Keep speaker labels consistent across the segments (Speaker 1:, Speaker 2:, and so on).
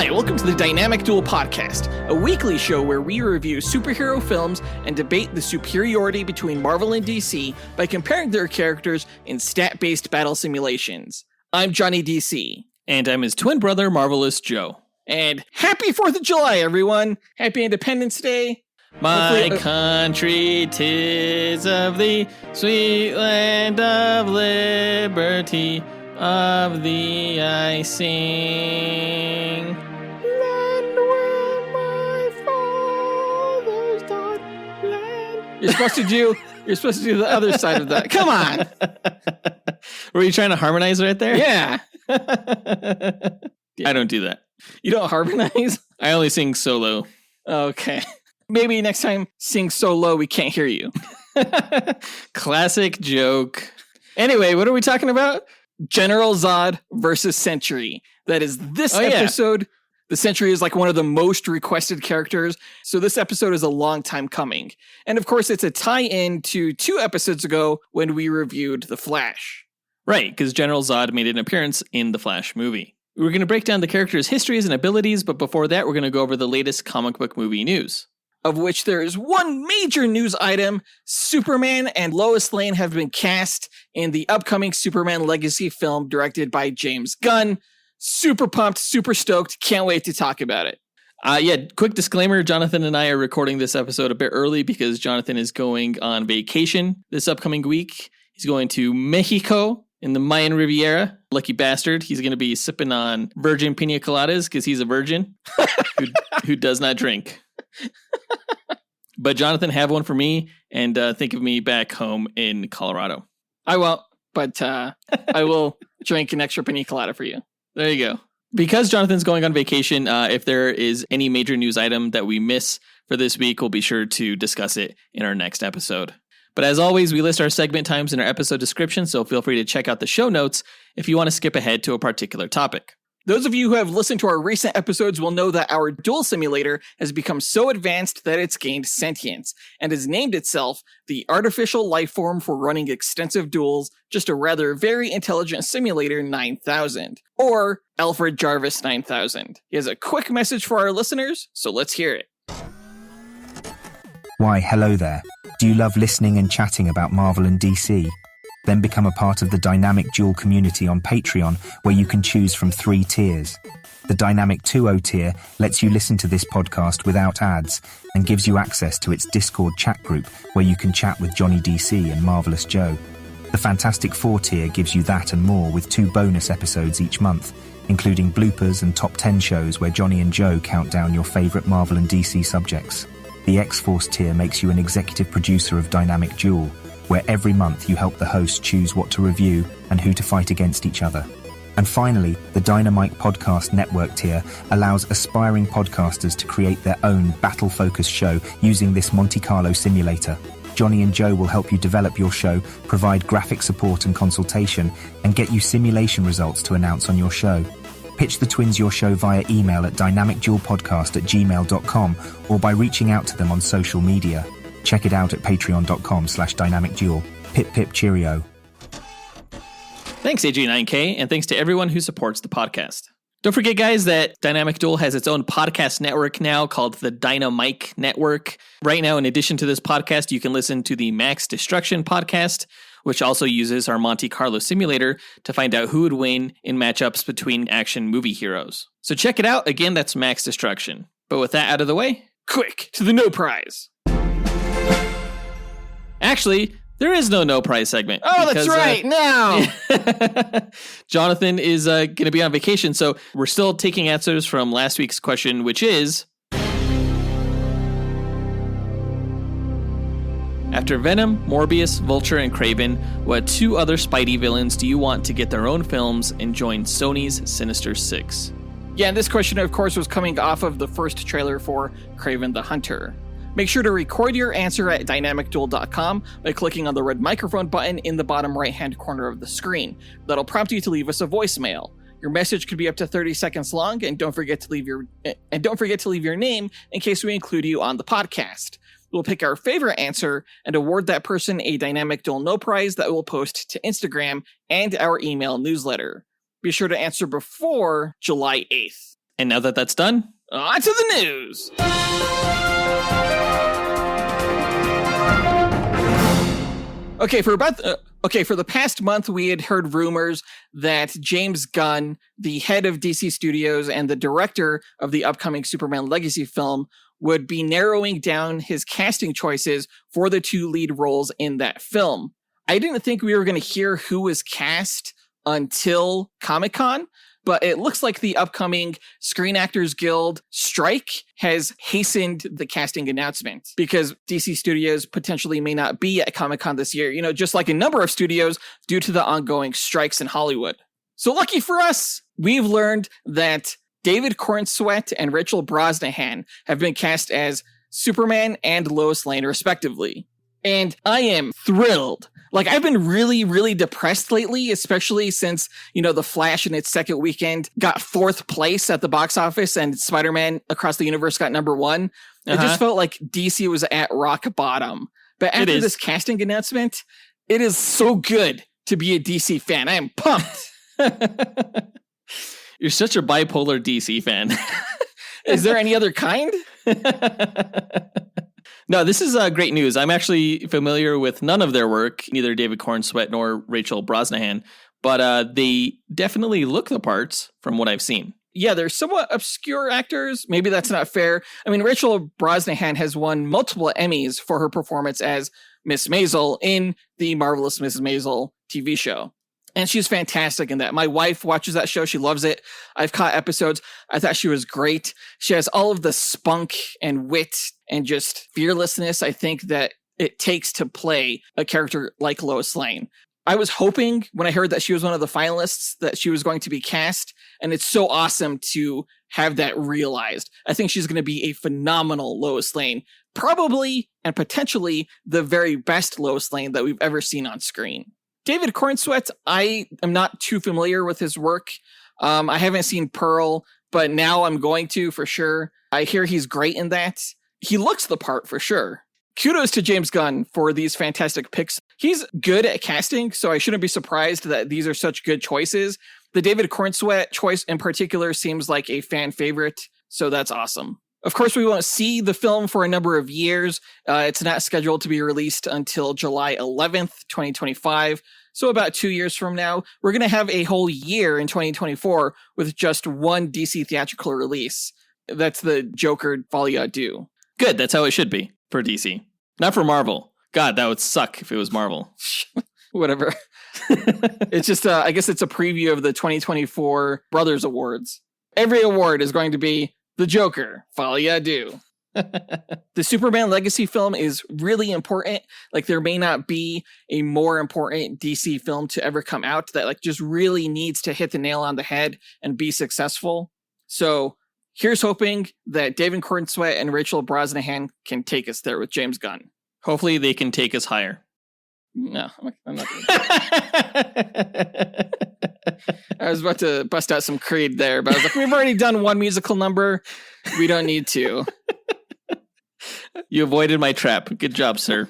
Speaker 1: Hi, welcome to the Dynamic Duel podcast, a weekly show where we review superhero films and debate the superiority between Marvel and DC by comparing their characters in stat-based battle simulations. I'm Johnny DC.
Speaker 2: And I'm his twin brother, Marvelous Joe.
Speaker 1: And happy 4th of July, everyone! Happy Independence Day!
Speaker 2: My country, 'tis of thee, sweet land of liberty, of thee I sing.
Speaker 1: Land where my fathers died, land. You're supposed to do the other side of that. Come on!
Speaker 2: Were you trying to harmonize right there?
Speaker 1: Yeah!
Speaker 2: I don't do that.
Speaker 1: You don't harmonize?
Speaker 2: I only sing solo.
Speaker 1: Okay. Maybe next time sing so low we can't hear you.
Speaker 2: Classic joke.
Speaker 1: Anyway, what are we talking about? General Zod versus Sentry. That is this episode. Yeah. The Sentry is like one of the most requested characters, so this episode is a long time coming. And of course, it's a tie-in to 2 episodes ago when we reviewed The Flash.
Speaker 2: Right, because General Zod made an appearance in the Flash movie. We're going to break down the characters' histories and abilities, but before that, we're going to go over the latest comic book movie news.
Speaker 1: Of which there is one major news item. Superman and Lois Lane have been cast in the upcoming Superman Legacy film directed by James Gunn. Super pumped, super stoked, can't wait to talk about it.
Speaker 2: Quick disclaimer, Jonathan and I are recording this episode a bit early because Jonathan is going on vacation this upcoming week. He's going to Mexico in the Mayan Riviera. Lucky bastard. He's going to be sipping on virgin pina coladas because he's a virgin who does not drink. But Jonathan, have one for me, and think of me back home in Colorado.
Speaker 1: I won't, but I will drink an extra pina colada for you.
Speaker 2: There you go. Because Jonathan's going on vacation, if there is any major news item that we miss for this week, we'll be sure to discuss it in our next episode. But as always, we list our segment times in our episode description, so feel free to check out the show notes if you want to skip ahead to a particular topic.
Speaker 1: Those of you who have listened to our recent episodes will know that our duel simulator has become so advanced that it's gained sentience, and has named itself the Artificial Lifeform for Running Extensive Duels, just a rather very intelligent simulator 9000, or Alfred Jarvis 9000. He has a quick message for our listeners, so let's hear it.
Speaker 3: Why, hello there. Do you love listening and chatting about Marvel and DC? Then become a part of the Dynamic Duel community on Patreon, where you can choose from 3 tiers. The Dynamic 2.0 tier lets you listen to this podcast without ads and gives you access to its Discord chat group, where you can chat with Johnny DC and Marvelous Joe. The Fantastic 4 tier gives you that and more with 2 bonus episodes each month, including bloopers and top 10 shows where Johnny and Joe count down your favourite Marvel and DC subjects. The X-Force tier makes you an executive producer of Dynamic Duel, where every month you help the host choose what to review and who to fight against each other. And finally, the Dynamite Podcast Network tier allows aspiring podcasters to create their own battle-focused show using this Monte Carlo simulator. Johnny and Joe will help you develop your show, provide graphic support and consultation, and get you simulation results to announce on your show. Pitch the twins your show via email at dynamicduelpodcast@gmail.com or by reaching out to them on social media. Check it out at patreon.com/dynamicduel. Pip pip cheerio.
Speaker 2: Thanks, AJ9K, and thanks to everyone who supports the podcast. Don't forget, guys, that Dynamic Duel has its own podcast network now called the Dynamike Network. Right now, in addition to this podcast, you can listen to the Max Destruction podcast, which also uses our Monte Carlo simulator to find out who would win in matchups between action movie heroes. So check it out. Again, that's Max Destruction. But with that out of the way,
Speaker 1: quick to the no prize.
Speaker 2: Actually, there is no prize segment.
Speaker 1: Oh, because, that's right. Now.
Speaker 2: Jonathan is going to be on vacation, so we're still taking answers from last week's question, which is, after Venom, Morbius, Vulture, and Kraven, what 2 other Spidey villains do you want to get their own films and join Sony's Sinister Six?
Speaker 1: Yeah, and this question, of course, was coming off of the first trailer for Kraven the Hunter. Make sure to record your answer at dynamicduel.com by clicking on the red microphone button in the bottom right-hand corner of the screen. That'll prompt you to leave us a voicemail. Your message could be up to 30 seconds long, and don't forget to leave your name in case we include you on the podcast. We'll pick our favorite answer and award that person a Dynamic Duel No Prize that we'll post to Instagram and our email newsletter. Be sure to answer before July 8th.
Speaker 2: And now that that's done,
Speaker 1: on to the news. Okay, for the past month, we had heard rumors that James Gunn, the head of DC Studios and the director of the upcoming Superman Legacy film, would be narrowing down his casting choices for the 2 lead roles in that film. I didn't think we were going to hear who was cast until Comic-Con, but it looks like the upcoming Screen Actors Guild strike has hastened the casting announcement because DC Studios potentially may not be at Comic-Con this year, just like a number of studios due to the ongoing strikes in Hollywood. So lucky for us, we've learned that David Corenswet and Rachel Brosnahan have been cast as Superman and Lois Lane, respectively. And I am thrilled. I've been really, really depressed lately, especially since, The Flash in its second weekend got 4th place at the box office and Spider-Man Across the Universe got number 1. It just felt like DC was at rock bottom. But after this casting announcement, it is so good to be a DC fan. I am pumped.
Speaker 2: You're such a bipolar DC fan.
Speaker 1: Is there any other kind?
Speaker 2: No, this is great news. I'm actually familiar with none of their work, neither David Corenswet nor Rachel Brosnahan, but they definitely look the parts from what I've seen.
Speaker 1: Yeah, they're somewhat obscure actors. Maybe that's not fair. I mean, Rachel Brosnahan has won multiple Emmys for her performance as Miss Maisel in the Marvelous Mrs. Maisel TV show. And she's fantastic in that. My wife watches that show. She loves it. I've caught episodes. I thought she was great. She has all of the spunk and wit and just fearlessness, I think, that it takes to play a character like Lois Lane. I was hoping when I heard that she was one of the finalists that she was going to be cast. And it's so awesome to have that realized. I think she's going to be a phenomenal Lois Lane. Probably and potentially the very best Lois Lane that we've ever seen on screen. David Corenswet, I am not too familiar with his work. I haven't seen Pearl, but now I'm going to for sure. I hear he's great in that. He looks the part for sure. Kudos to James Gunn for these fantastic picks. He's good at casting, so I shouldn't be surprised that these are such good choices. The David Corenswet choice in particular seems like a fan favorite, so that's awesome. Of course, we won't see the film for a number of years. It's not scheduled to be released until July 11th, 2025. So about 2 years from now, we're going to have a whole year in 2024 with just one DC theatrical release. That's the Joker Folie à Deux.
Speaker 2: Good, that's how it should be for DC. Not for Marvel. God, that would suck if it was Marvel.
Speaker 1: Whatever. It's just, I guess it's a preview of the 2024 Brothers Awards. Every award is going to be The Joker, Folie à Deux. The Superman Legacy film is really important. There may not be a more important DC film to ever come out that just really needs to hit the nail on the head and be successful. So here's hoping that David Corenswet and Rachel Brosnahan can take us there with James Gunn.
Speaker 2: Hopefully they can take us higher.
Speaker 1: No, I'm not going to. I was about to bust out some Creed there, but I was like, we've already done one musical number. We don't need to.
Speaker 2: You avoided my trap. Good job, sir.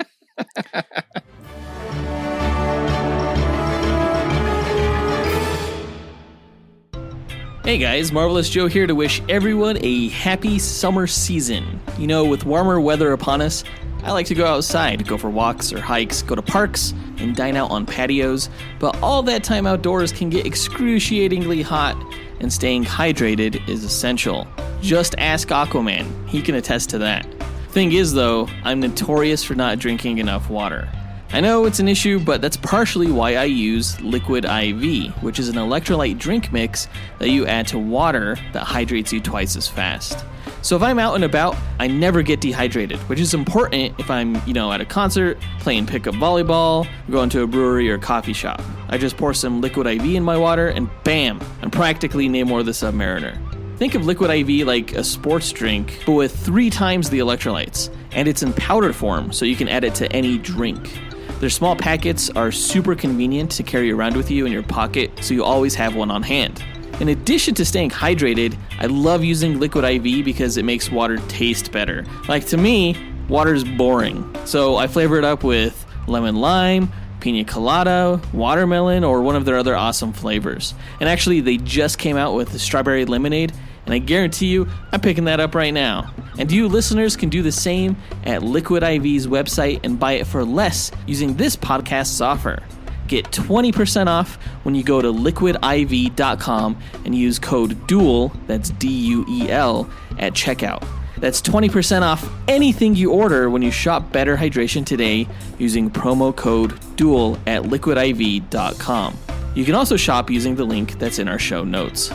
Speaker 2: Hey guys, Marvelous Joe here to wish everyone a happy summer season. With warmer weather upon us, I like to go outside, go for walks or hikes, go to parks, and dine out on patios, but all that time outdoors can get excruciatingly hot, and staying hydrated is essential. Just ask Aquaman, he can attest to that. Thing is though, I'm notorious for not drinking enough water. I know it's an issue, but that's partially why I use Liquid IV, which is an electrolyte drink mix that you add to water that hydrates you twice as fast. So if I'm out and about, I never get dehydrated, which is important if I'm, at a concert, playing pickup volleyball, going to a brewery or coffee shop. I just pour some Liquid IV in my water and bam, I'm practically Namor the Submariner. Think of Liquid IV like a sports drink, but with 3 times the electrolytes, and it's in powder form, so you can add it to any drink. Their small packets are super convenient to carry around with you in your pocket, so you always have one on hand. In addition to staying hydrated, I love using Liquid IV because it makes water taste better. To me, water's boring, so I flavor it up with lemon lime, pina colada, watermelon, or one of their other awesome flavors. And actually, they just came out with the strawberry lemonade, and I guarantee you I'm picking that up right now. And you listeners can do the same at Liquid IV's website and buy it for less using this podcast's offer. Get 20% off when you go to liquidiv.com and use code DUEL, that's DUEL, at checkout. That's 20% off anything you order when you shop Better Hydration today using promo code DUEL at liquidiv.com. You can also shop using the link that's in our show notes.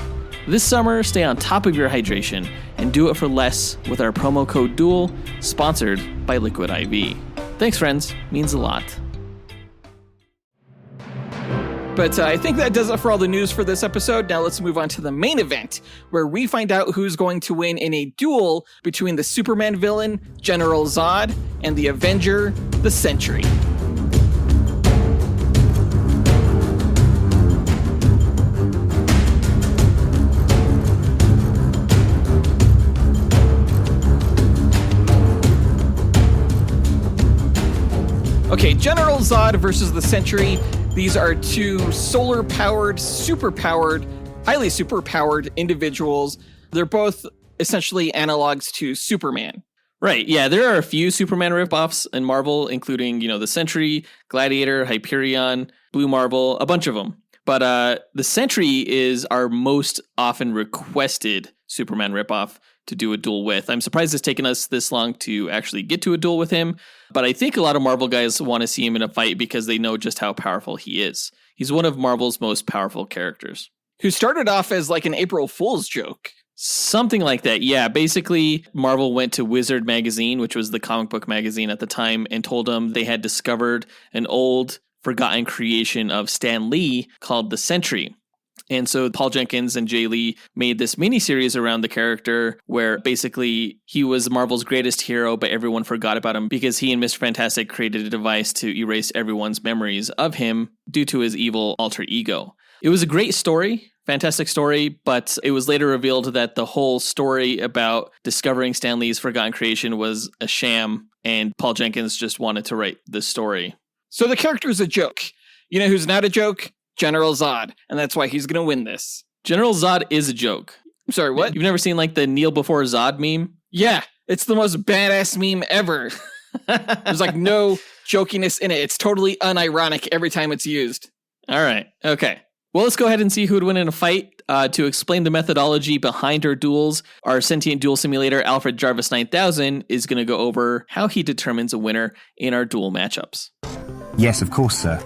Speaker 2: This summer, stay on top of your hydration and do it for less with our promo code DUEL, sponsored by Liquid IV. Thanks, friends. Means a lot.
Speaker 1: But I think that does it for all the news for this episode. Now let's move on to the main event, where we find out who's going to win in a duel between the Superman villain, General Zod, and the Avenger, the Sentry. Okay, General Zod versus the Sentry. These are two solar-powered, super-powered, highly super-powered individuals. They're both essentially analogs to Superman.
Speaker 2: Right, yeah, there are a few Superman ripoffs in Marvel, including, the Sentry, Gladiator, Hyperion, Blue Marvel, a bunch of them. But the Sentry is our most often requested Superman ripoff to do a duel with. I'm surprised it's taken us this long to actually get to a duel with him, but I think a lot of Marvel guys want to see him in a fight because they know just how powerful he is. He's one of Marvel's most powerful characters.
Speaker 1: Who started off as like an April Fool's joke.
Speaker 2: Something like that, yeah. Basically, Marvel went to Wizard magazine, which was the comic book magazine at the time, and told them they had discovered an old, forgotten creation of Stan Lee called the Sentry. And so Paul Jenkins and Jay Lee made this miniseries around the character where basically he was Marvel's greatest hero, but everyone forgot about him because he and Mr. Fantastic created a device to erase everyone's memories of him due to his evil alter ego. It was a great story, fantastic story, but it was later revealed that the whole story about discovering Stan Lee's forgotten creation was a sham, and Paul Jenkins just wanted to write the story.
Speaker 1: So the character's a joke. You know who's not a joke? General Zod, and that's why he's going to win this.
Speaker 2: General Zod is a joke.
Speaker 1: I'm sorry, what?
Speaker 2: You've never seen like the kneel before Zod meme?
Speaker 1: Yeah, it's the most badass meme ever. There's like no jokiness in it. It's totally unironic every time it's used.
Speaker 2: All right, okay. Well, let's go ahead and see who would win in a fight. To explain the methodology behind our duels, our sentient duel simulator, Alfred Jarvis 9000, is going to go over how he determines a winner in our duel matchups.
Speaker 3: Yes, of course, sir.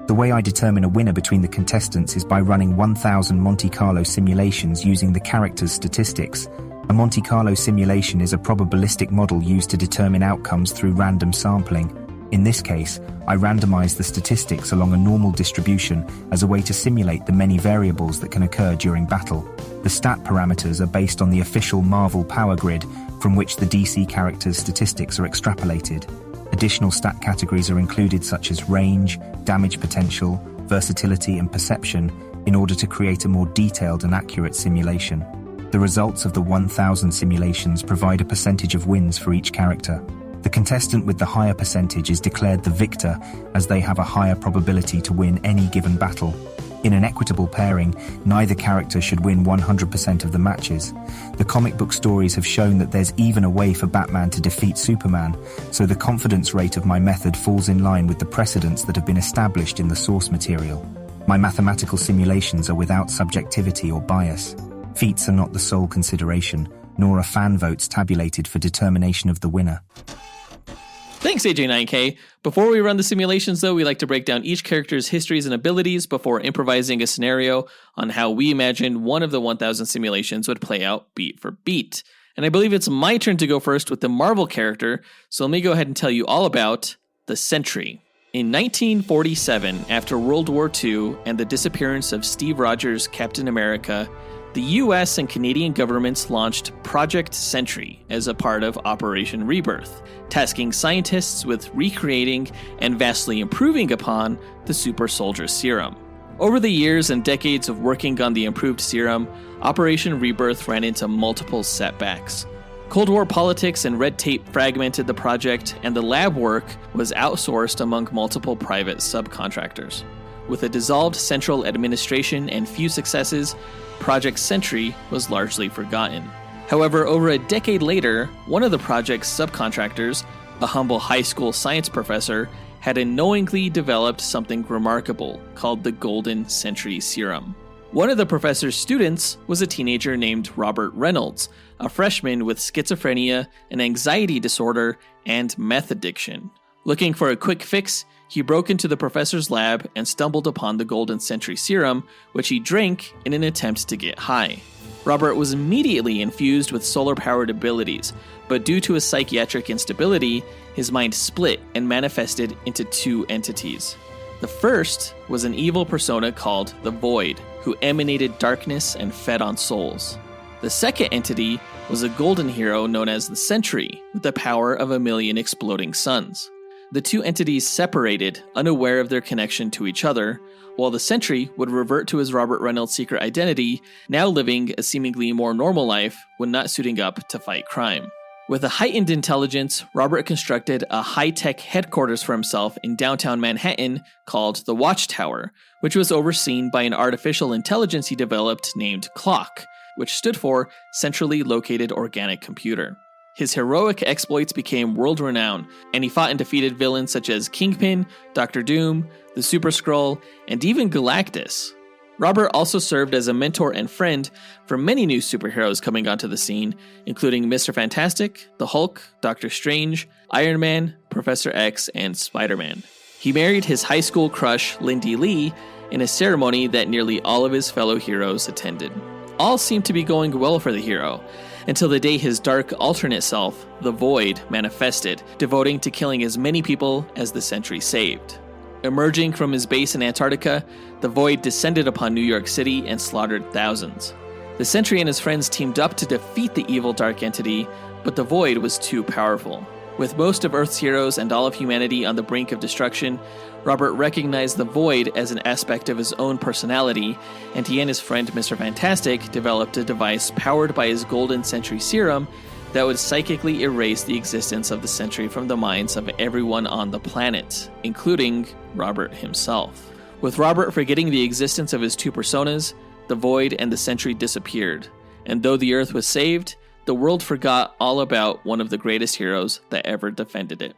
Speaker 3: The way I determine a winner between the contestants is by running 1,000 Monte Carlo simulations using the character's statistics. A Monte Carlo simulation is a probabilistic model used to determine outcomes through random sampling. In this case, I randomize the statistics along a normal distribution as a way to simulate the many variables that can occur during battle. The stat parameters are based on the official Marvel power grid, from which the DC character's statistics are extrapolated. Additional stat categories are included such as range, damage potential, versatility, and perception in order to create a more detailed and accurate simulation. The results of the 1,000 simulations provide a percentage of wins for each character. The contestant with the higher percentage is declared the victor, as they have a higher probability to win any given battle. In an equitable pairing, neither character should win 100% of the matches. The comic book stories have shown that there's even a way for Batman to defeat Superman, so the confidence rate of my method falls in line with the precedents that have been established in the source material. My mathematical simulations are without subjectivity or bias. Feats are not the sole consideration, nor are fan votes tabulated for determination of the winner.
Speaker 2: Thanks, AJ9K. Before we run the simulations, though, we like to break down each character's histories and abilities before improvising a scenario on how we imagine one of the 1,000 simulations would play out beat for beat. And I believe it's my turn to go first with the Marvel character, so let me go ahead and tell you all about the Sentry. In 1947, after World War II and the disappearance of Steve Rogers' Captain America, the US and Canadian governments launched Project Sentry as a part of Operation Rebirth, tasking scientists with recreating and vastly improving upon the super soldier serum. Over the years and decades of working on the improved serum, Operation Rebirth ran into multiple setbacks. Cold War politics and red tape fragmented the project, and the lab work was outsourced among multiple private subcontractors. with a dissolved central administration and few successes, Project Sentry was largely forgotten. However, over a decade later, one of the project's subcontractors, a humble high school science professor, had unknowingly developed something remarkable called the Golden Sentry Serum. One of the professor's students was a teenager named Robert Reynolds, a freshman with schizophrenia, an anxiety disorder, and meth addiction. Looking for a quick fix, he broke into the professor's lab and stumbled upon the Golden Sentry Serum, which he drank in an attempt to get high. Robert was immediately infused with solar-powered abilities, but due to his psychiatric instability, his mind split and manifested into two entities. The first was an evil persona called the Void, who emanated darkness and fed on souls. The second entity was a golden hero known as the Sentry, with the power of 1,000,000 exploding suns. The two entities separated, unaware of their connection to each other, while the Sentry would revert to his Robert Reynolds' secret identity, now living a seemingly more normal life when not suiting up to fight crime. With a heightened intelligence, Robert constructed a high-tech headquarters for himself in downtown Manhattan called the Watchtower, which was overseen by an artificial intelligence he developed named Clock, which stood for Centrally Located Organic Computer. His heroic exploits became world-renowned, and he fought and defeated villains such as Kingpin, Dr. Doom, the Super Skrull, and even Galactus. Robert also served as a mentor and friend for many new superheroes coming onto the scene, including Mr. Fantastic, the Hulk, Doctor Strange, Iron Man, Professor X, and Spider-Man. He married his high school crush, Lindy Lee, in a ceremony that nearly all of his fellow heroes attended. All seemed to be going well for the hero, until the day his dark alternate self, the Void, manifested, devoting to killing as many people as the Sentry saved. Emerging from his base in Antarctica, the Void descended upon New York City and slaughtered thousands. The Sentry and his friends teamed up to defeat the evil dark entity, but the Void was too powerful. With most of Earth's heroes and all of humanity on the brink of destruction, Robert recognized the Void as an aspect of his own personality, and he and his friend Mr. Fantastic developed a device powered by his Golden Sentry Serum that would psychically erase the existence of the Sentry from the minds of everyone on the planet, including Robert himself. With Robert forgetting the existence of his two personas, the Void and the Sentry disappeared, and though the Earth was saved, the world forgot all about one of the greatest heroes that ever defended it.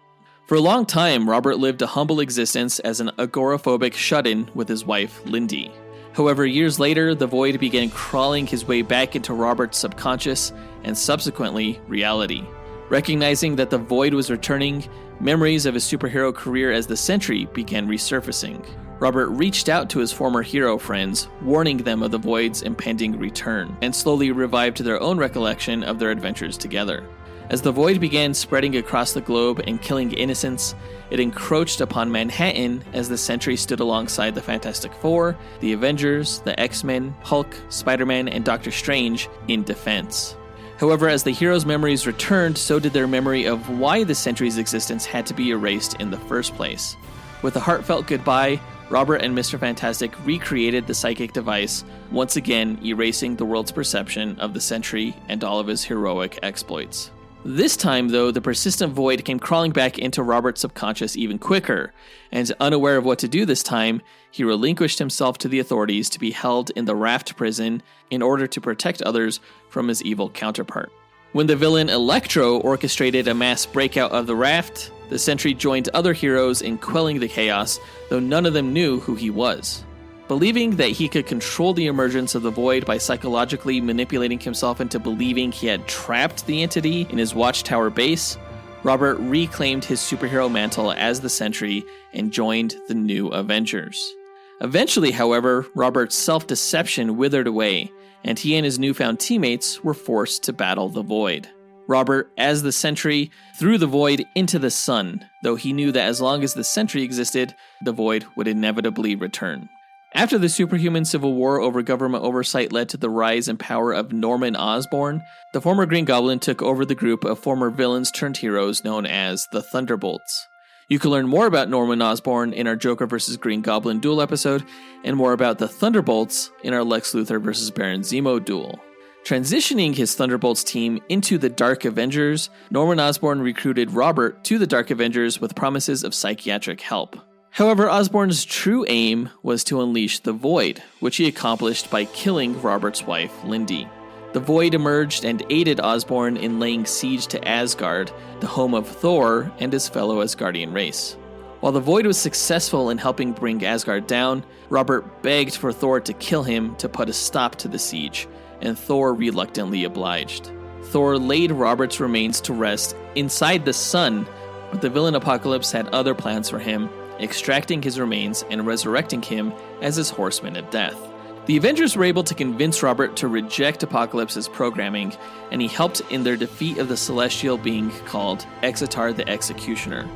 Speaker 2: For a long time, Robert lived a humble existence as an agoraphobic shut-in with his wife, Lindy. However, years later, the Void began crawling his way back into Robert's subconscious and subsequently reality. Recognizing that the Void was returning, memories of his superhero career as the Sentry began resurfacing. Robert reached out to his former hero friends, warning them of the Void's impending return, and slowly revived their own recollection of their adventures together. As the Void began spreading across the globe and killing innocents, it encroached upon Manhattan as the Sentry stood alongside the Fantastic Four, the Avengers, the X-Men, Hulk, Spider-Man, and Doctor Strange in defense. However, as the heroes' memories returned, so did their memory of why the Sentry's existence had to be erased in the first place. With a heartfelt goodbye, Robert and Mr. Fantastic recreated the psychic device, once again erasing the world's perception of the Sentry and all of his heroic exploits. This time, though, the persistent Void came crawling back into Robert's subconscious even quicker, and unaware of what to do this time, he relinquished himself to the authorities to be held in the Raft prison in order to protect others from his evil counterpart. When the villain Electro orchestrated a mass breakout of the Raft, the Sentry joined other heroes in quelling the chaos, though none of them knew who he was. Believing that he could control the emergence of the Void by psychologically manipulating himself into believing he had trapped the entity in his Watchtower base, Robert reclaimed his superhero mantle as the Sentry and joined the new Avengers. Eventually, however, Robert's self-deception withered away, and he and his newfound teammates were forced to battle the Void. Robert, as the Sentry, threw the Void into the sun, though he knew that as long as the Sentry existed, the Void would inevitably return. After the superhuman civil war over government oversight led to the rise and power of Norman Osborn, the former Green Goblin took over the group of former villains turned heroes known as the Thunderbolts. You can learn more about Norman Osborn in our Joker vs. Green Goblin duel episode, and more about the Thunderbolts in our Lex Luthor vs. Baron Zemo duel. Transitioning his Thunderbolts team into the Dark Avengers, Norman Osborn recruited Robert to the Dark Avengers with promises of psychiatric help. However, Osborn's true aim was to unleash the Void, which he accomplished by killing Robert's wife, Lindy. The Void emerged and aided Osborn in laying siege to Asgard, the home of Thor and his fellow Asgardian race. While the Void was successful in helping bring Asgard down, Robert begged for Thor to kill him to put a stop to the siege, and Thor reluctantly obliged. Thor laid Robert's remains to rest inside the sun, but the villain Apocalypse had other plans for him, extracting his remains and resurrecting him as his Horseman of Death. The Avengers were able to convince Robert to reject Apocalypse's programming, and he helped in their defeat of the celestial being called Exitar the Executioner.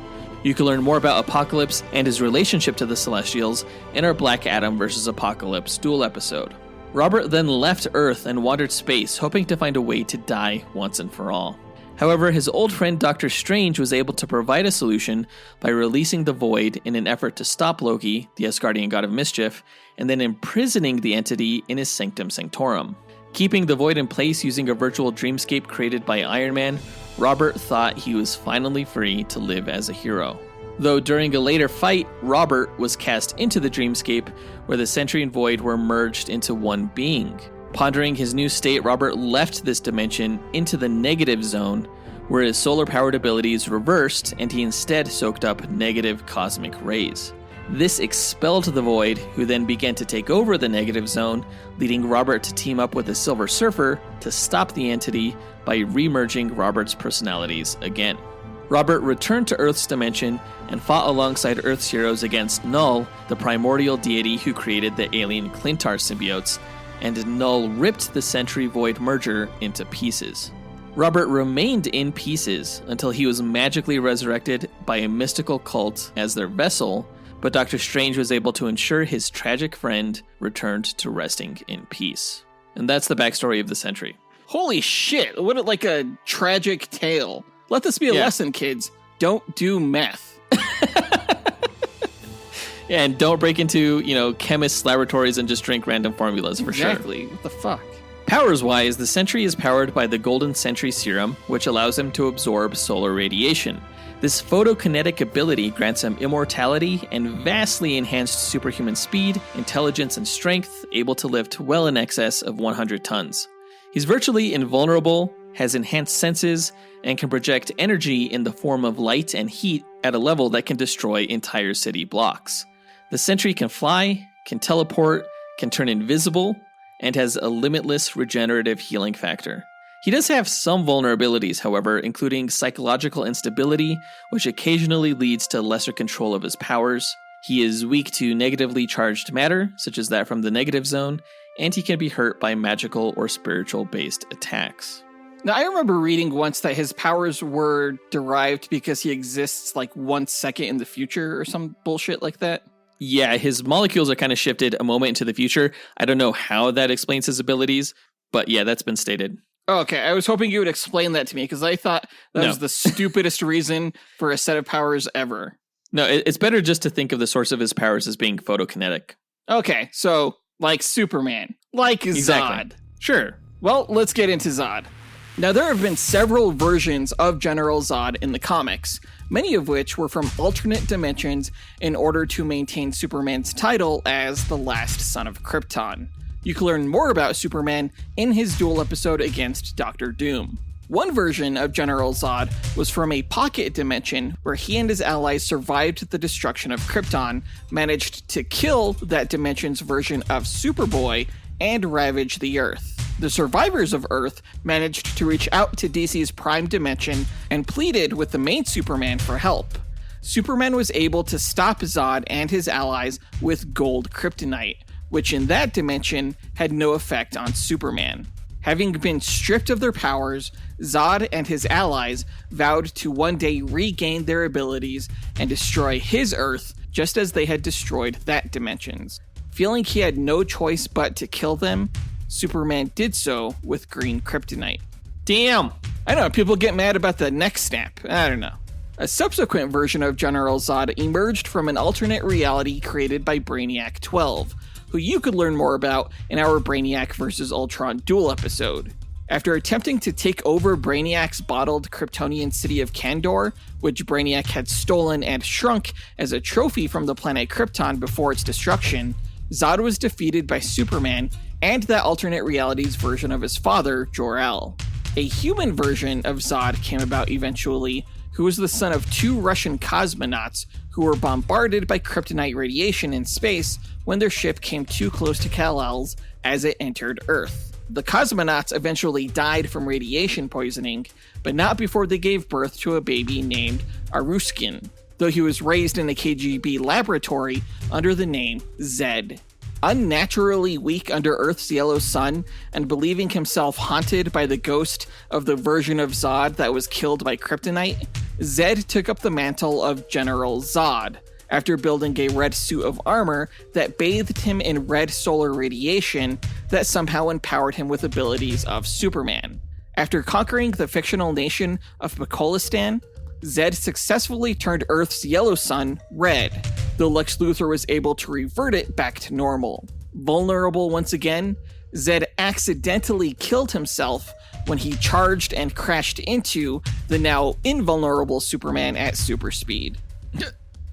Speaker 2: You can learn more about Apocalypse and his relationship to the Celestials in our Black Adam vs. Apocalypse Duel episode. Robert then left Earth and wandered space, hoping to find a way to die once and for all. However, his old friend Doctor Strange was able to provide a solution by releasing the Void in an effort to stop Loki, the Asgardian god of mischief, and then imprisoning the entity in his Sanctum Sanctorum. Keeping the Void in place using a virtual dreamscape created by Iron Man, Robert thought he was finally free to live as a hero. Though during a later fight, Robert was cast into the dreamscape where the Sentry and Void were merged into one being. Pondering his new state, Robert left this dimension into the negative zone, where his solar-powered abilities reversed and he instead soaked up negative cosmic rays. This expelled the Void, who then began to take over the negative zone, leading Robert to team up with the Silver Surfer to stop the entity by remerging Robert's personalities again. Robert returned to Earth's dimension and fought alongside Earth's heroes against Null, the primordial deity who created the alien Clintar symbiotes, and Null ripped the Sentry Void merger into pieces. Robert remained in pieces until he was magically resurrected by a mystical cult as their vessel, but Doctor Strange was able to ensure his tragic friend returned to resting in peace. And that's the backstory of the Sentry.
Speaker 1: Holy shit, what like a tragic tale. Let this be a lesson, kids. Don't do meth.
Speaker 2: Yeah, and don't break into, chemists' laboratories and just drink random formulas for sure.
Speaker 1: Exactly. What the fuck?
Speaker 2: Powers-wise, the Sentry is powered by the Golden Sentry Serum, which allows him to absorb solar radiation. This photokinetic ability grants him immortality and vastly enhanced superhuman speed, intelligence, and strength, able to lift well in excess of 100 tons. He's virtually invulnerable, has enhanced senses, and can project energy in the form of light and heat at a level that can destroy entire city blocks. The Sentry can fly, can teleport, can turn invisible, and has a limitless regenerative healing factor. He does have some vulnerabilities, however, including psychological instability, which occasionally leads to lesser control of his powers. He is weak to negatively charged matter, such as that from the negative zone, and he can be hurt by magical or spiritual-based attacks.
Speaker 1: Now, I remember reading once that his powers were derived because he exists like 1 second in the future or some bullshit like that.
Speaker 2: Yeah, his molecules are kind of shifted a moment into the future. I don't know how that explains his abilities, but yeah, that's been stated.
Speaker 1: Okay, I was hoping you would explain that to me because I thought that was the stupidest reason for a set of powers ever.
Speaker 2: No, it's better just to think of the source of his powers as being photokinetic.
Speaker 1: Okay, so like Superman, like
Speaker 2: Exactly.
Speaker 1: Zod.
Speaker 2: Sure.
Speaker 1: Well, let's get into Zod. Now, there have been several versions of General Zod in the comics, many of which were from alternate dimensions in order to maintain Superman's title as the last son of Krypton. You can learn more about Superman in his Duel episode against Dr. Doom. One version of General Zod was from a pocket dimension where he and his allies survived the destruction of Krypton, managed to kill that dimension's version of Superboy, and ravage the Earth. The survivors of Earth managed to reach out to DC's Prime Dimension and pleaded with the main Superman for help. Superman was able to stop Zod and his allies with gold kryptonite, which in that dimension had no effect on Superman. Having been stripped of their powers, Zod and his allies vowed to one day regain their abilities and destroy his Earth just as they had destroyed that dimension's. Feeling he had no choice but to kill them, Superman did so with green kryptonite.
Speaker 2: Damn!
Speaker 1: I know, people get mad about the neck snap. I don't know. A subsequent version of General Zod emerged from an alternate reality created by Brainiac 12, who you could learn more about in our Brainiac vs. Ultron Duel episode. After attempting to take over Brainiac's bottled Kryptonian city of Kandor, which Brainiac had stolen and shrunk as a trophy from the planet Krypton before its destruction, Zod was defeated by Superman and that alternate reality's version of his father, Jor-El. A human version of Zod came about eventually, who was the son of 2 Russian cosmonauts who were bombarded by kryptonite radiation in space when their ship came too close to Kal-El's as it entered Earth. The cosmonauts eventually died from radiation poisoning, but not before they gave birth to a baby named Aruskin, though he was raised in a KGB laboratory under the name Zed. Unnaturally weak under Earth's yellow sun and believing himself haunted by the ghost of the version of Zod that was killed by kryptonite, Zed took up the mantle of General Zod, after building a red suit of armor that bathed him in red solar radiation that somehow empowered him with abilities of Superman. After conquering the fictional nation of Bakolistan, Zed successfully turned Earth's yellow sun red, though Lex Luthor was able to revert it back to normal. Vulnerable once again, Zed accidentally killed himself when he charged and crashed into the now invulnerable Superman at super speed.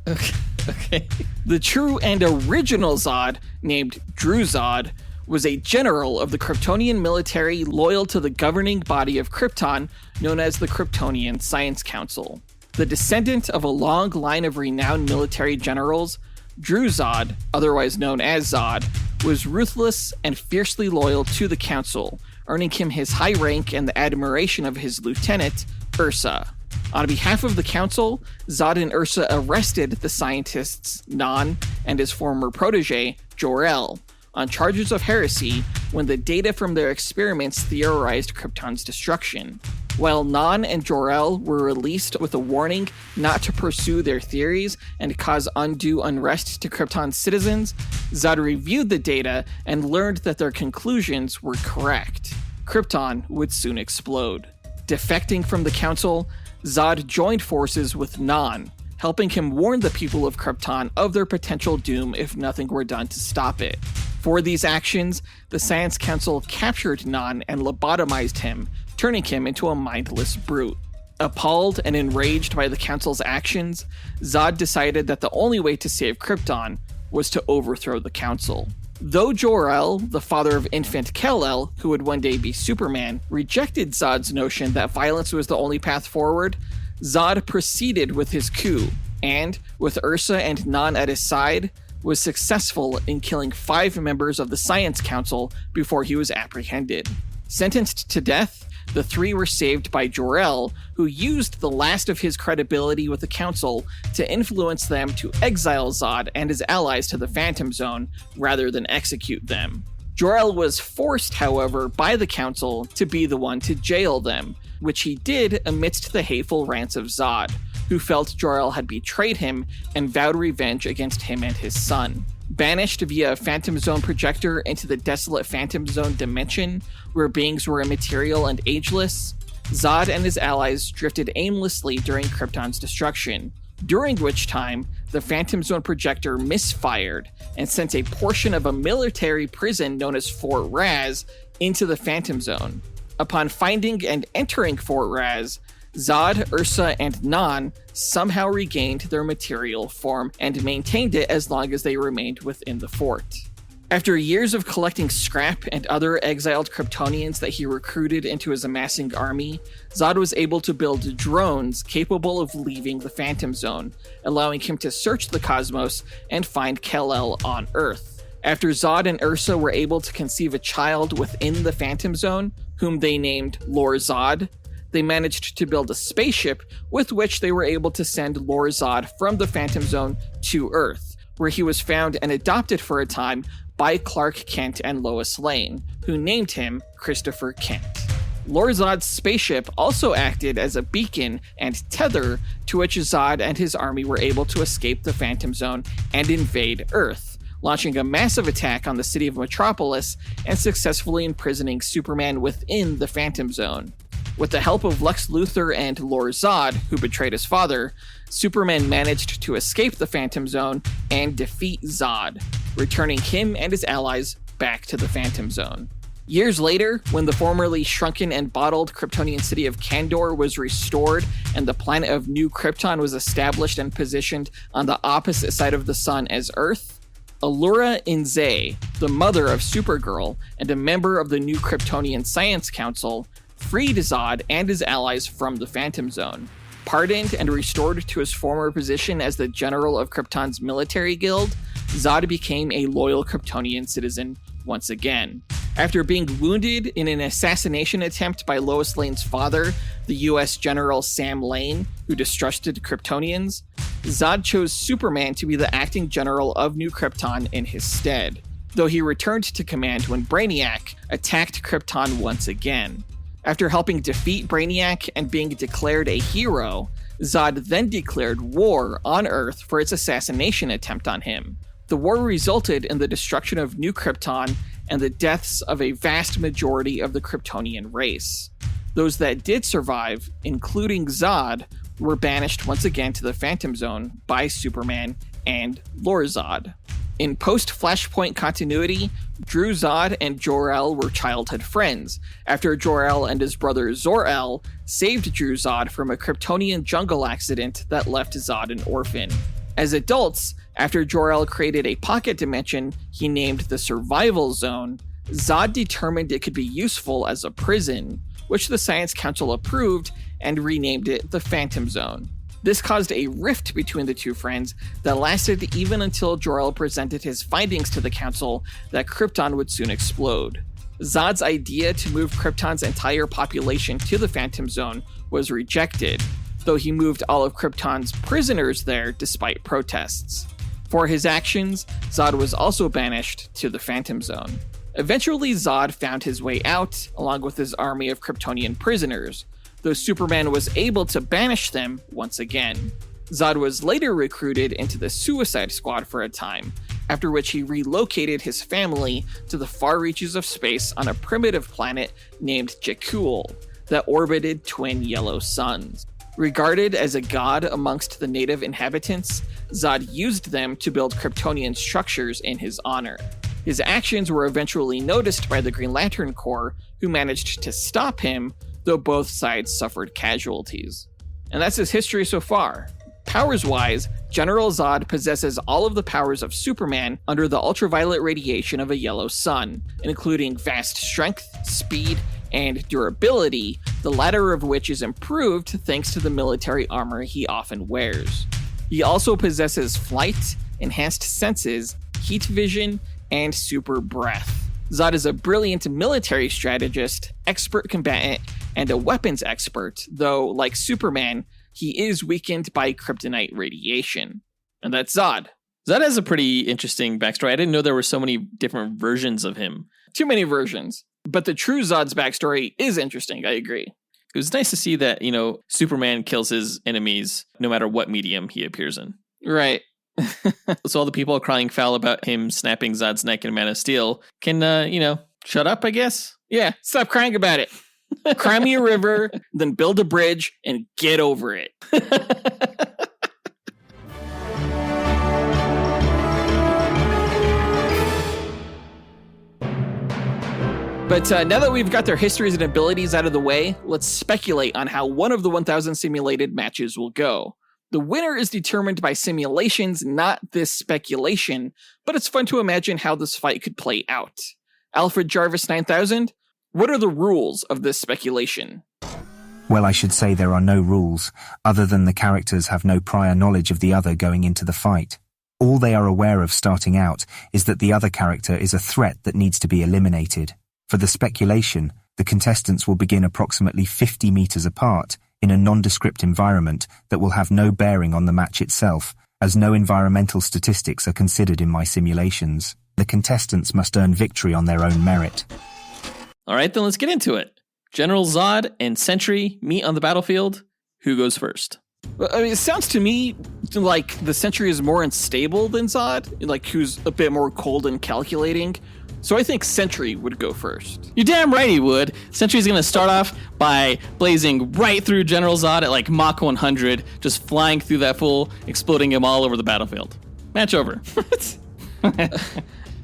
Speaker 2: Okay.
Speaker 1: The true and original Zod, named Drew Zod, was a general of the Kryptonian military loyal to the governing body of Krypton known as the Kryptonian Science Council. The descendant of a long line of renowned military generals, Drew Zod, otherwise known as Zod, was ruthless and fiercely loyal to the Council, earning him his high rank and the admiration of his lieutenant, Ursa. On behalf of the Council, Zod and Ursa arrested the scientists Non and his former protege, Jor-El, on charges of heresy when the data from their experiments theorized Krypton's destruction. While Non and Jor-El were released with a warning not to pursue their theories and cause undue unrest to Krypton's citizens, Zod reviewed the data and learned that their conclusions were correct. Krypton would soon explode. Defecting from the Council, Zod joined forces with Non, helping him warn the people of Krypton of their potential doom if nothing were done to stop it. For these actions, the Science Council captured Non and lobotomized him, turning him into a mindless brute. Appalled and enraged by the Council's actions, Zod decided that the only way to save Krypton was to overthrow the Council. Though Jor-El, the father of infant Kal-El, who would one day be Superman, rejected Zod's notion that violence was the only path forward, Zod proceeded with his coup, and, with Ursa and Non at his side, was successful in killing 5 members of the Science Council before he was apprehended. Sentenced to death, the 3 were saved by Jor-El, who used the last of his credibility with the Council to influence them to exile Zod and his allies to the Phantom Zone rather than execute them. Jor-El was forced, however, by the Council to be the one to jail them, which he did amidst the hateful rants of Zod, who felt Jor-El had betrayed him and vowed revenge against him and his son. Banished via a Phantom Zone projector into the desolate Phantom Zone dimension, where beings were immaterial and ageless, Zod and his allies drifted aimlessly during Krypton's destruction, during which time the Phantom Zone projector misfired and sent a portion of a military prison known as Fort Raz into the Phantom Zone. Upon finding and entering Fort Raz, Zod, Ursa, and Non somehow regained their material form and maintained it as long as they remained within the fort. After years of collecting scrap and other exiled Kryptonians that he recruited into his amassing army, Zod was able to build drones capable of leaving the Phantom Zone, allowing him to search the cosmos and find Kal-El on Earth. After Zod and Ursa were able to conceive a child within the Phantom Zone, whom they named Lord Zod, they managed to build a spaceship with which they were able to send Lord Zod from the Phantom Zone to Earth, where he was found and adopted for a time by Clark Kent and Lois Lane, who named him Christopher Kent. Lord Zod's spaceship also acted as a beacon and tether to which Zod and his army were able to escape the Phantom Zone and invade Earth, launching a massive attack on the city of Metropolis and successfully imprisoning Superman within the Phantom Zone. With the help of Lex Luthor and Lord Zod, who betrayed his father, Superman managed to escape the Phantom Zone and defeat Zod, returning him and his allies back to the Phantom Zone. Years later, when the formerly shrunken and bottled Kryptonian city of Kandor was restored and the planet of New Krypton was established and positioned on the opposite side of the sun as Earth, Allura Inze, the mother of Supergirl and a member of the New Kryptonian Science Council, freed Zod and his allies from the Phantom Zone. Pardoned and restored to his former position as the general of Krypton's military guild, Zod became a loyal Kryptonian citizen once again. After being wounded in an assassination attempt by Lois Lane's father, the US General Sam Lane, who distrusted Kryptonians, Zod chose Superman to be the acting general of New Krypton in his stead, though he returned to command when Brainiac attacked Krypton once again. After helping defeat Brainiac and being declared a hero, Zod then declared war on Earth for its assassination attempt on him. The war resulted in the destruction of New Krypton and the deaths of a vast majority of the Kryptonian race. Those that did survive, including Zod, were banished once again to the Phantom Zone by Superman and Lor-Zod. In post-Flashpoint continuity, Dru-Zod and Jor-El were childhood friends, after Jor-El and his brother Zor-El saved Dru-Zod from a Kryptonian jungle accident that left Zod an orphan. As adults, after Jor-El created a pocket dimension he named the Survival Zone, Zod determined it could be useful as a prison, which the Science Council approved and renamed it the Phantom Zone. This caused a rift between the two friends that lasted even until Jor-El presented his findings to the Council that Krypton would soon explode. Zod's idea to move Krypton's entire population to the Phantom Zone was rejected, though he moved all of Krypton's prisoners there despite protests. For his actions, Zod was also banished to the Phantom Zone. Eventually, Zod found his way out, along with his army of Kryptonian prisoners, though Superman was able to banish them once again. Zod was later recruited into the Suicide Squad for a time, after which he relocated his family to the far reaches of space on a primitive planet named Jakul that orbited twin yellow suns. Regarded as a god amongst the native inhabitants, Zod used them to build Kryptonian structures in his honor. His actions were eventually noticed by the Green Lantern Corps, who managed to stop him, though both sides suffered casualties. And that's his history so far. Powers-wise, General Zod possesses all of the powers of Superman under the ultraviolet radiation of a yellow sun, including vast strength, speed, and durability, the latter of which is improved thanks to the military armor he often wears. He also possesses flight, enhanced senses, heat vision, and super breath. Zod is a brilliant military strategist, expert combatant, and a weapons expert, though, like Superman, he is weakened by kryptonite radiation. And that's Zod.
Speaker 2: Zod has a pretty interesting backstory. I didn't know there were so many different versions of him.
Speaker 1: Too many versions. But the true Zod's backstory is interesting, I agree.
Speaker 2: It was nice to see that, Superman kills his enemies no matter what medium he appears in.
Speaker 1: Right.
Speaker 2: So all the people crying foul about him snapping Zod's neck in Man of Steel can, shut up, I guess?
Speaker 1: Yeah, stop crying about it. Cry me a river, then build a bridge, and get over it. But now that we've got their histories and abilities out of the way, let's speculate on how one of the 1,000 simulated matches will go. The winner is determined by simulations, not this speculation, but it's fun to imagine how this fight could play out. Alfred Jarvis 9000, what are the rules of this speculation?
Speaker 3: Well, I should say there are no rules, other than the characters have no prior knowledge of the other going into the fight. All they are aware of starting out is that the other character is a threat that needs to be eliminated. For the speculation, the contestants will begin approximately 50 meters apart in a nondescript environment that will have no bearing on the match itself, as no environmental statistics are considered in my simulations. The contestants must earn victory on their own merit.
Speaker 2: All right, then let's get into it. General Zod and Sentry meet on the battlefield. Who goes first?
Speaker 1: Well, I mean, it sounds to me like the Sentry is more unstable than Zod, like who's a bit more cold and calculating. So I think Sentry would go first.
Speaker 2: You're damn right he would. Sentry's going to start off by blazing right through General Zod at like Mach 100, just flying through that fool, exploding him all over the battlefield. Match over.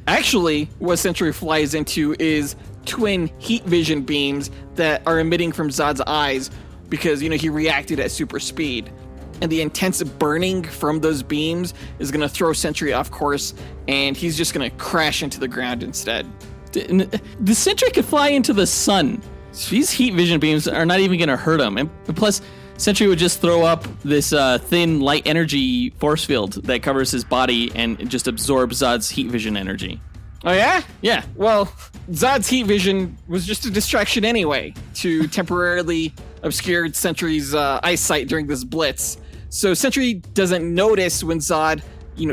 Speaker 1: Actually, what Sentry flies into is twin heat vision beams that are emitting from Zod's eyes because, he reacted at super speed. And the intense burning from those beams is going to throw Sentry off course, and he's just going to crash into the ground instead.
Speaker 2: The Sentry could fly into the sun. These heat vision beams are not even going to hurt him. And plus, Sentry would just throw up this thin light energy force field that covers his body and just absorbs Zod's heat vision energy.
Speaker 1: Oh, yeah?
Speaker 2: Yeah.
Speaker 1: Well, Zod's heat vision was just a distraction anyway to temporarily obscure Sentry's eyesight during this blitz. So Sentry doesn't notice when Zod,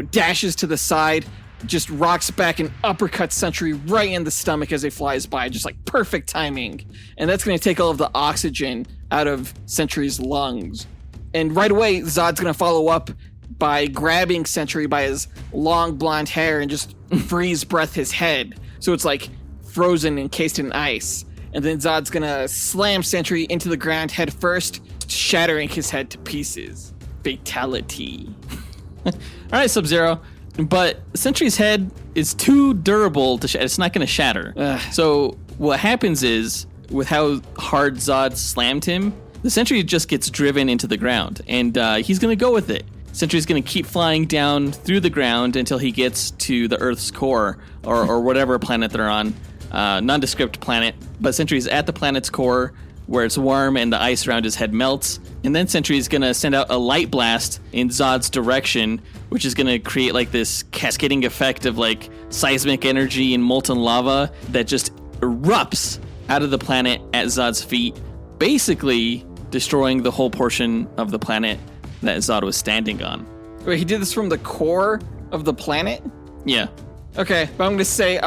Speaker 1: dashes to the side, just rocks back and uppercuts Sentry right in the stomach as he flies by, just like perfect timing. And that's going to take all of the oxygen out of Sentry's lungs. And right away, Zod's going to follow up by grabbing Sentry by his long blonde hair and just freeze breath his head. So it's like frozen, encased in ice. And then Zod's going to slam Sentry into the ground head first, shattering his head to pieces. Fatality.
Speaker 2: All right, Sub-Zero. But Sentry's head is too durable to shatter. It's not going to shatter. So what happens is, with how hard Zod slammed him, the Sentry just gets driven into the ground, and he's going to go with it. Sentry's going to keep flying down through the ground until he gets to the Earth's core, or whatever planet they're on. Nondescript planet. But Sentry's at the planet's core, where it's warm and the ice around his head melts. And then Sentry's going to send out a light blast in Zod's direction, which is going to create like this cascading effect of like seismic energy and molten lava that just erupts out of the planet at Zod's feet, basically destroying the whole portion of the planet that Zod was standing on.
Speaker 1: Wait, he did this from the core of the planet?
Speaker 2: Yeah.
Speaker 1: Okay, but I'm going to say,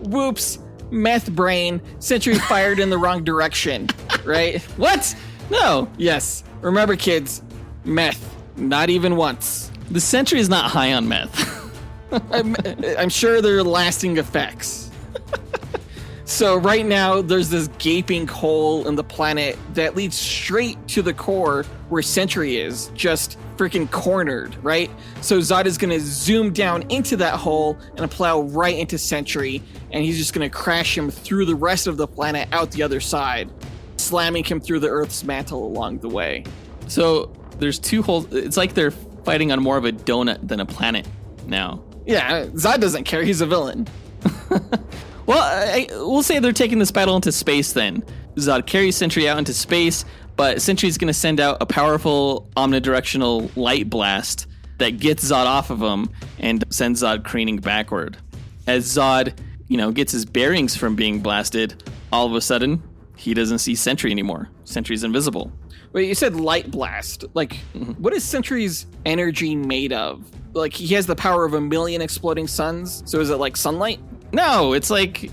Speaker 1: whoops, meth brain, Sentry fired in the wrong direction, right?
Speaker 2: What? No.
Speaker 1: Yes. Remember, kids, meth. Not even once.
Speaker 2: The Sentry is not high on meth.
Speaker 1: I'm sure there are lasting effects. So right now, there's this gaping hole in the planet that leads straight to the core where Sentry is, just freaking cornered, right? So Zod is going to zoom down into that hole and plow right into Sentry, and he's just going to crash him through the rest of the planet out the other side, slamming him through the Earth's mantle along the way.
Speaker 2: So there's two holes. It's like they're fighting on more of a donut than a planet now.
Speaker 1: Yeah, Zod doesn't care. He's a villain.
Speaker 2: Well, we'll say they're taking this battle into space then. Zod carries Sentry out into space, but Sentry's going to send out a powerful omnidirectional light blast that gets Zod off of him and sends Zod careening backward. As Zod, gets his bearings from being blasted, all of a sudden, he doesn't see Sentry anymore. Sentry's invisible.
Speaker 1: Wait, you said light blast. Like, What is Sentry's energy made of? Like, he has the power of 1 million exploding suns, so is it like sunlight?
Speaker 2: No, it's like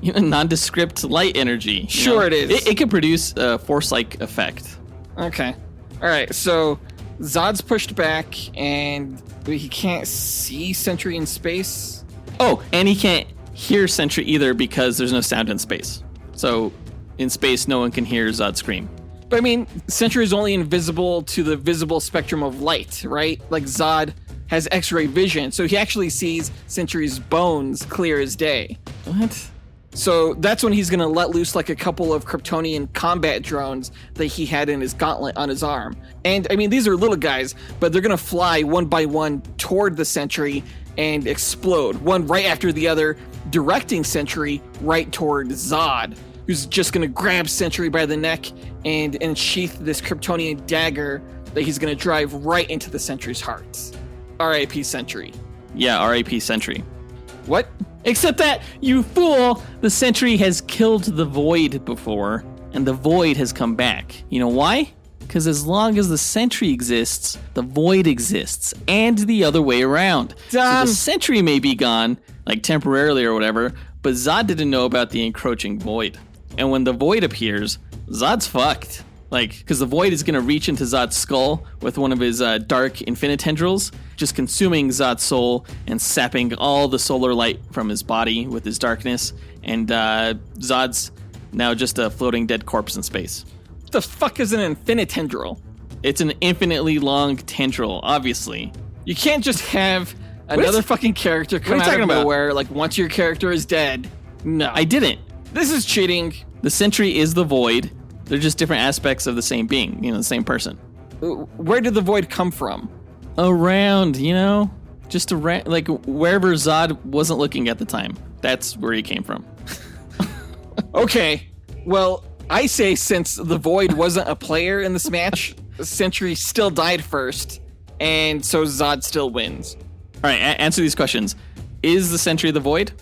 Speaker 2: nondescript light energy.
Speaker 1: Sure it is.
Speaker 2: It can produce a force-like effect.
Speaker 1: Okay. All right, so Zod's pushed back, and he can't see Sentry in space.
Speaker 2: Oh, and he can't hear Sentry either because there's no sound in space. So in space, no one can hear Zod scream.
Speaker 1: But I mean, Sentry is only invisible to the visible spectrum of light, right? Like Zod has X-ray vision, so he actually sees Sentry's bones clear as day.
Speaker 2: What?
Speaker 1: So that's when he's going to let loose like a couple of Kryptonian combat drones that he had in his gauntlet on his arm. And I mean, these are little guys, but they're going to fly one by one toward the Sentry and explode, one right after the other, directing Sentry right toward Zod, who's just going to grab Sentry by the neck and unsheath this Kryptonian dagger that he's going to drive right into the Sentry's heart. R.I.P. Sentry.
Speaker 2: Yeah, R.I.P. Sentry.
Speaker 1: What?
Speaker 2: Except that, you fool, the Sentry has killed the Void before, and the Void has come back. You know why? Because as long as the Sentry exists, the Void exists, and the other way around. So the Sentry may be gone, like temporarily or whatever, but Zod didn't know about the encroaching Void. And when the Void appears, Zod's fucked. Like, because the Void is going to reach into Zod's skull with one of his dark infinitendrils, just consuming Zod's soul and sapping all the solar light from his body with his darkness. And Zod's now just a floating dead corpse in space.
Speaker 1: What the fuck is an infinitendril?
Speaker 2: It's an infinitely long tendril, obviously.
Speaker 1: You can't just have another fucking character come out of nowhere, like once your character is dead, No.
Speaker 2: I didn't.
Speaker 1: This is cheating.
Speaker 2: The Sentry is the Void. They're just different aspects of the same being, the same person.
Speaker 1: Where did the Void come from?
Speaker 2: Around, just around, like wherever Zod wasn't looking at the time. That's where he came from.
Speaker 1: Okay. Well, I say since the Void wasn't a player in this match, Sentry still died first, and so Zod still wins.
Speaker 2: All right, answer these questions. Is the Sentry the Void?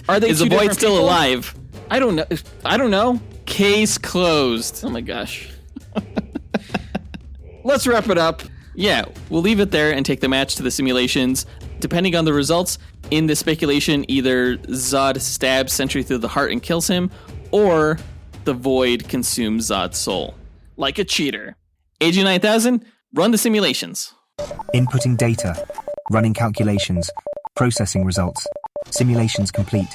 Speaker 1: Are they
Speaker 2: Is the Void still
Speaker 1: people?
Speaker 2: alive?
Speaker 1: I don't know. I don't know.
Speaker 2: Case closed.
Speaker 1: Oh my gosh. Let's wrap it up.
Speaker 2: Yeah, we'll leave it there and take the match to the simulations. Depending on the results, in the speculation, either Zod stabs Sentry through the heart and kills him, or the Void consumes Zod's soul.
Speaker 1: Like a cheater.
Speaker 2: AG9000, run the simulations.
Speaker 3: Inputting data. Running calculations. Processing results. Simulations complete.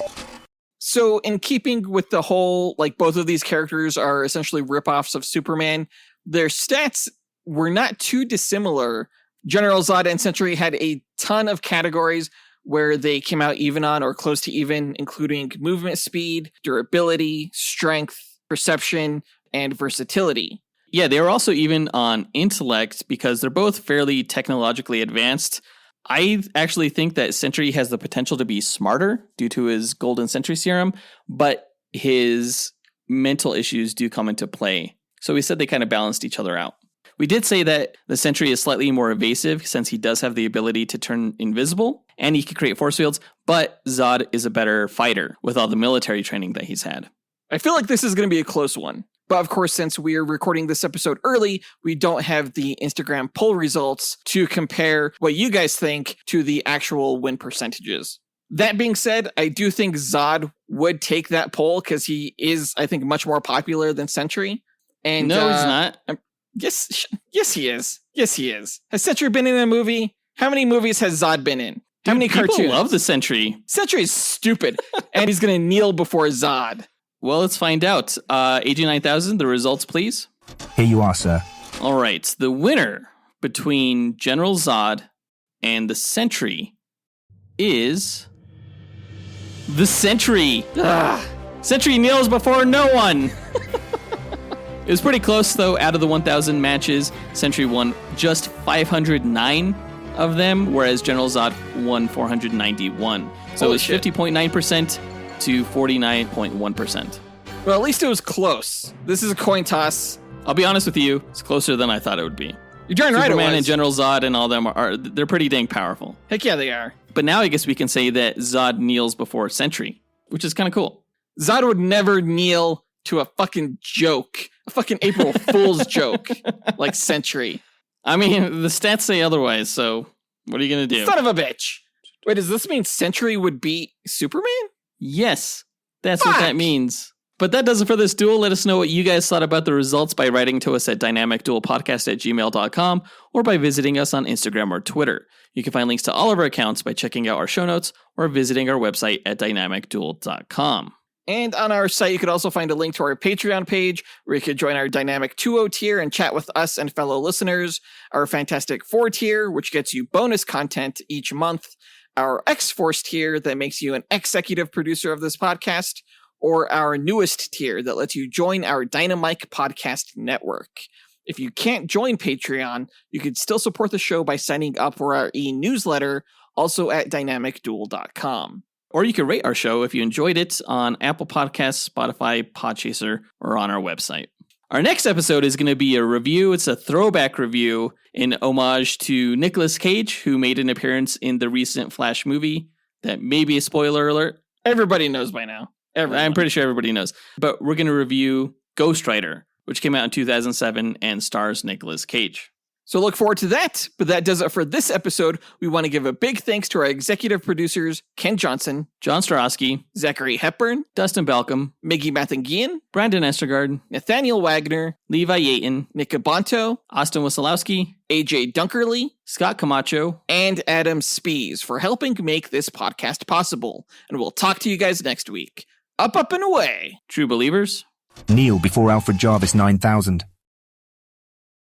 Speaker 1: So in keeping with the whole, both of these characters are essentially ripoffs of Superman, their stats were not too dissimilar. General Zod and Sentry had a ton of categories where they came out even on or close to even, including movement speed, durability, strength, perception, and versatility.
Speaker 2: Yeah, they were also even on intellect because they're both fairly technologically advanced. I actually think that Sentry has the potential to be smarter due to his Golden Sentry Serum, but his mental issues do come into play. So we said they kind of balanced each other out. We did say that the Sentry is slightly more evasive since he does have the ability to turn invisible and he can create force fields, but Zod is a better fighter with all the military training that he's had.
Speaker 1: I feel like this is going to be a close one. But of course, since we are recording this episode early, we don't have the Instagram poll results to compare what you guys think to the actual win percentages. That being said, I do think Zod would take that poll because he is, I think, much more popular than Sentry. And
Speaker 2: no, he's not.
Speaker 1: Yes, he is. Yes, he is. Has Sentry been in a movie? How many movies has Zod been in? How many cartoons?
Speaker 2: People love the Sentry.
Speaker 1: Sentry is stupid, and he's going to kneel before Zod.
Speaker 2: Well, let's find out. AG9000, the results, please.
Speaker 3: Here you are, sir.
Speaker 2: All right. The winner between General Zod and the Sentry is the Sentry. Sentry kneels before no one. It was pretty close, though. Out of the 1,000 matches, Sentry won just 509 of them, whereas General Zod won 491. So it was 50.9%. to 49.1%.
Speaker 1: Well, at least it was close. This is a coin toss.
Speaker 2: I'll be honest with you, it's closer than I thought it would be.
Speaker 1: You're darn right it was.
Speaker 2: Superman and General Zod and all them they're pretty dang powerful.
Speaker 1: Heck yeah, they are.
Speaker 2: But now I guess we can say that Zod kneels before Sentry, which is kind of cool.
Speaker 1: Zod would never kneel to a fucking joke, a fucking April Fool's joke like Sentry.
Speaker 2: I mean, the stats say otherwise, so what are you going to do?
Speaker 1: Son of a bitch. Wait, does this mean Sentry would beat Superman?
Speaker 2: Yes, that's what that means. But that does it for this duel. Let us know what you guys thought about the results by writing to us at dynamicduelpodcast@gmail.com or by visiting us on Instagram or Twitter. You can find links to all of our accounts by checking out our show notes or visiting our website at dynamicduel.com.
Speaker 1: And on our site, you could also find a link to our Patreon page where you could join our Dynamic 2.0 tier and chat with us and fellow listeners, our Fantastic 4 tier, which gets you bonus content each month, our X-Force tier that makes you an executive producer of this podcast, or our newest tier that lets you join our Dynamike podcast network. If you can't join Patreon, you could still support the show by signing up for our e-newsletter, also at dynamicduel.com.
Speaker 2: Or you can rate our show if you enjoyed it on Apple Podcasts, Spotify, Podchaser, or on our website. Our next episode is going to be a review. It's a throwback review in homage to Nicolas Cage, who made an appearance in the recent Flash movie. That may be a spoiler alert.
Speaker 1: Everybody knows by now. Everyone.
Speaker 2: I'm pretty sure everybody knows. But we're going to review Ghost Rider, which came out in 2007 and stars Nicolas Cage.
Speaker 1: So look forward to that. But that does it for this episode. We want to give a big thanks to our executive producers, Ken Johnson,
Speaker 2: John Starosky,
Speaker 1: Zachary Hepburn,
Speaker 2: Dustyn Balcom,
Speaker 1: Miggy Matanguihan,
Speaker 2: Brandon Estergard,
Speaker 1: Nathaniel Wagner,
Speaker 2: Levi Yeaton,
Speaker 1: Nick Abanto,
Speaker 2: Austin Wesolowski,
Speaker 1: AJ Dunkerley,
Speaker 2: Scott Camacho,
Speaker 1: and Adam Speas for helping make this podcast possible. And we'll talk to you guys next week. Up, up, and away.
Speaker 2: True believers.
Speaker 3: Kneel before Alfred Jarvis 9000.